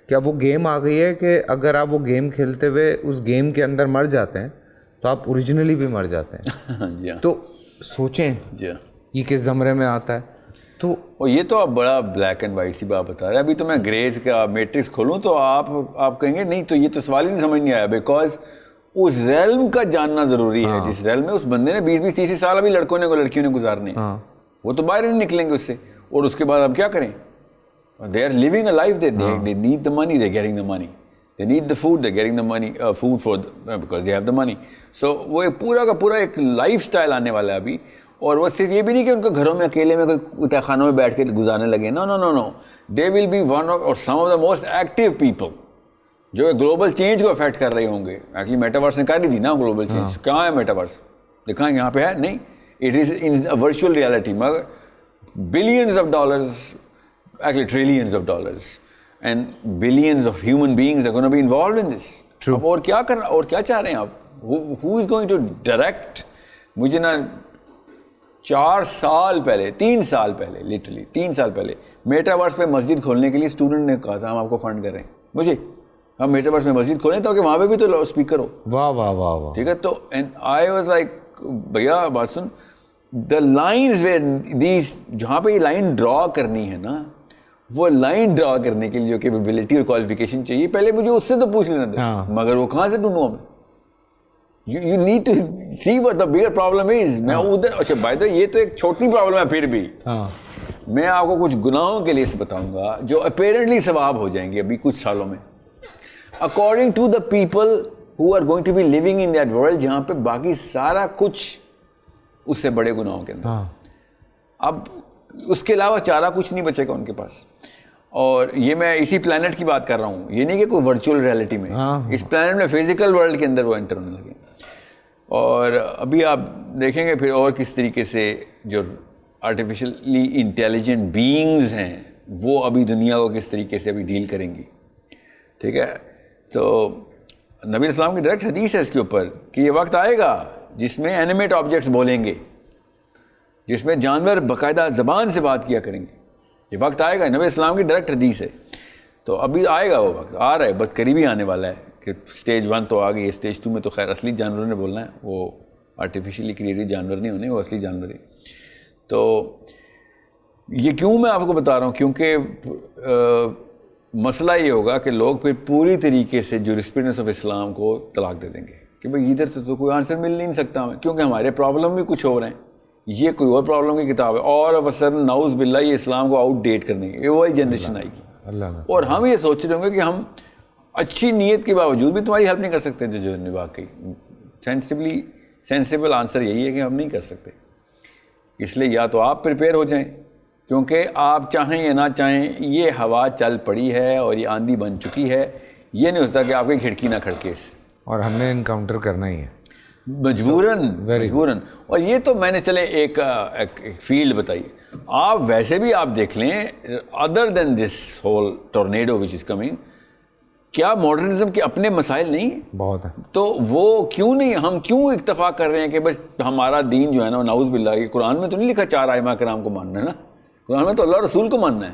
کیا وہ گیم آ گئی ہے کہ اگر آپ وہ گیم کھیلتے ہوئے اس گیم کے اندر مر جاتے ہیں تو آپ اوریجنلی بھی مر جاتے ہیں. تو سوچیں یہ کس زمرے میں آتا ہے. تو یہ تو آپ بڑا بلیک اینڈ وائٹ سی بات بتا رہے ہیں. ابھی تو میں گریز کا میٹرکس کھولوں تو آپ کہیں گے نہیں تو یہ تو سوال ہی نہیں سمجھ نہیں آیا, بیکاز اس ریلم کا جاننا ضروری ہے جس ریلم میں اس بندے نے 20-30 سال ابھی لڑکوں نے لڑکیوں نے گزارنے ہیں, وہ تو باہر نہیں نکلیں گے اس سے. اور اس کے بعد اب کیا کریں, they are living a life, they need the money, they're getting the money, they need the food, they're getting the money, food for because they have the money. So وہ پورا کا پورا ایک لائف سٹائل آنے والا ہے ابھی. اور وہ صرف یہ بھی نہیں کہ ان کو گھروں میں اکیلے میں کوئی تہ خانوں میں بیٹھ کے گزارنے لگے, no, they will be one of or some of the most active people جو گلوبل چینج کو افیکٹ کر رہے ہوں گے. ایکچولی میٹاورس نے کر دی نا گلوبل چینج. کہاں ہے میٹاورس, دکھائیں یہاں پہ ہے نہیں, it is in virtual reality. مگر billions of dollars, actually trillions of dollars and billions of human beings are going to be involved in this. True. اور کیا کرنا, اور کیا چاہ رہے ہیں آپ, who is going to direct. مجھے نا 3 سال پہلے لٹرلی 3 سال پہلے میٹاورس پہ مسجد کھولنے کے لیے اسٹوڈنٹ نے کہا تھا ہم آپ کو فنڈ کر رہے ہیں. مجھے ہم میٹاورس میں مسجد کھولیں تاکہ وہاں پہ بھی تو اسپیکر ہو. واہ واہ واہ واہ, ٹھیک ہے. تو I was like بھیا بات سن, the lines where these جہاں پہ یہ لائن ڈرا کرنی ہے نا, وہ لائن ڈرا کرنے کے لیے جو کیپیبلٹی اور کوالیفیکیشن چاہیے پہلے مجھے اس سے تو پوچھ لینا تھا. مگر وہ کہاں سے ڈھونڈوں ہمیں. You need to see what the bigger problem is. میں ادھر, اچھا بائی دا یہ تو ایک چھوٹی پرابلم ہے. پھر بھی میں آپ کو کچھ گناہوں کے لیے بتاؤں گا جو اپیرنٹلی ثواب ہو جائیں گے ابھی کچھ سالوں میں, according to the people who are going to be living in that world جہاں پہ باقی سارا کچھ اس سے بڑے گناہوں کے اندر. اب اس کے علاوہ چارہ کچھ نہیں بچے گا ان کے پاس. اور یہ میں اسی پلانٹ کی بات کر رہا ہوں, یہ نہیں کہ کوئی ورچوئل ریالٹی میں, اس پلانٹ میں فزیکل ورلڈ کے اندر وہ انٹر ہونے لگے. اور ابھی آپ دیکھیں گے پھر اور کس طریقے سے جو آرٹیفیشلی انٹیلیجنٹ بینگز ہیں وہ ابھی دنیا کو کس طریقے سے ابھی ڈیل کریں گی. ٹھیک ہے. تو نبی اسلام کی ڈائریکٹ حدیث ہے اس کے اوپر کہ یہ وقت آئے گا جس میں اینیمیٹ آبجیکٹس بولیں گے, جس میں جانور باقاعدہ زبان سے بات کیا کریں گے. یہ وقت آئے گا, نبی اسلام کی ڈائریکٹ حدیث ہے. تو ابھی آئے گا وہ وقت, آ رہا ہے, بہت قریبی آنے والا ہے کہ اسٹیج 1 تو آ گئی ہے, اسٹیج 2 میں تو خیر اصلی جانوروں نے بولنا ہے, وہ آرٹیفیشلی کریٹڈ جانور نہیں ہونے, وہ اصلی جانور ہی. تو یہ کیوں میں آپ کو بتا رہا ہوں, کیونکہ مسئلہ یہ ہوگا کہ لوگ پھر پوری طریقے سے جورسپریڈنس آف اسلام کو طلاق دے دیں گے کہ بھائی ادھر سے تو کوئی آنسر مل نہیں سکتا ہمیں, کیونکہ ہمارے پرابلم بھی کچھ ہو رہے ہیں, یہ کوئی اور پرابلم کی کتاب ہے. اور اب سڈن نعوذ باللہ یہ اسلام کو آؤٹ ڈیٹ کرنے کی وہی جنریشن آئے گی. اور ہم یہ سوچ رہے ہوں گے کہ ہم اچھی نیت کے باوجود بھی تمہاری ہیلپ نہیں کر سکتے. جو واقعی سینسیبل آنسر یہی ہے کہ ہم نہیں کر سکتے. اس لیے یا تو آپ پریپیئر ہو جائیں, کیونکہ آپ چاہیں یا نہ چاہیں یہ ہوا چل پڑی ہے اور یہ آندھی بن چکی ہے. یہ نہیں ہوتا کہ آپ کی کھڑکی نہ کھڑکے اس سے, اور ہم نے انکاؤنٹر کرنا ہی ہے مجبوراً. اور یہ تو میں نے چلے ایک فیلڈ بتائی. آپ ویسے بھی آپ دیکھ لیں ادر then this whole tornado which is coming, کیا ماڈرنزم کے اپنے مسائل نہیں بہت ہیں؟ تو وہ کیوں نہیں, ہم کیوں اکتفا کر رہے ہیں کہ بس ہمارا دین جو ہے نا نعوذ باللہ, قرآن میں تو نہیں لکھا 4 ائمہ کرام کو ماننا ہے نا, قرآن میں تو اللہ رسول کو ماننا ہے.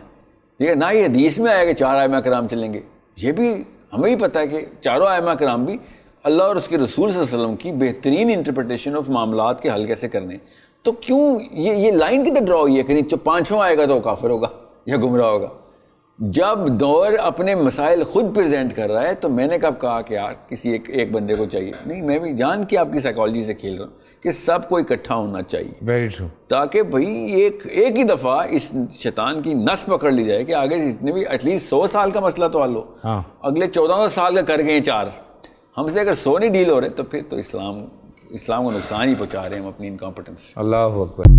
ٹھیک ہے, نہ یہ حدیث میں آیا کہ 4 ائمہ کرام چلیں گے. یہ بھی ہمیں ہی پتہ ہے کہ 4 ائمہ کرام بھی اللہ اور اس کے رسول صلی اللہ علیہ وسلم کی بہترین انٹرپریٹیشن آف معاملات کے حل کیسے کرنے. تو کیوں یہ لائن کدھر ڈرا ہوئی ہے کہ نہیں 5واں آئے گا تو وہ کافر ہوگا یا گمراہ ہوگا. جب دور اپنے مسائل خود پریزنٹ کر رہا ہے تو میں نے کب کہا کہ یار کسی ایک بندے کو چاہیے نہیں, میں بھی جان کے آپ کی سائیکالوجی سے کھیل رہا ہوں کہ سب کو اکٹھا ہونا چاہیے. Very true. تاکہ بھائی ایک ہی دفعہ اس شیطان کی نس پکڑ لی جائے کہ آگے جتنے بھی ایٹ لیسٹ 100 سال کا مسئلہ تو حل ہو. اگلے 1400 سال کا کر گئے 4, ہم سے اگر 100 نہیں ڈیل ہو رہے تو پھر تو اسلام کو نقصان ہی پہنچا رہے ہیں ہم اپنی انکمپٹنس. اللہ اکبر.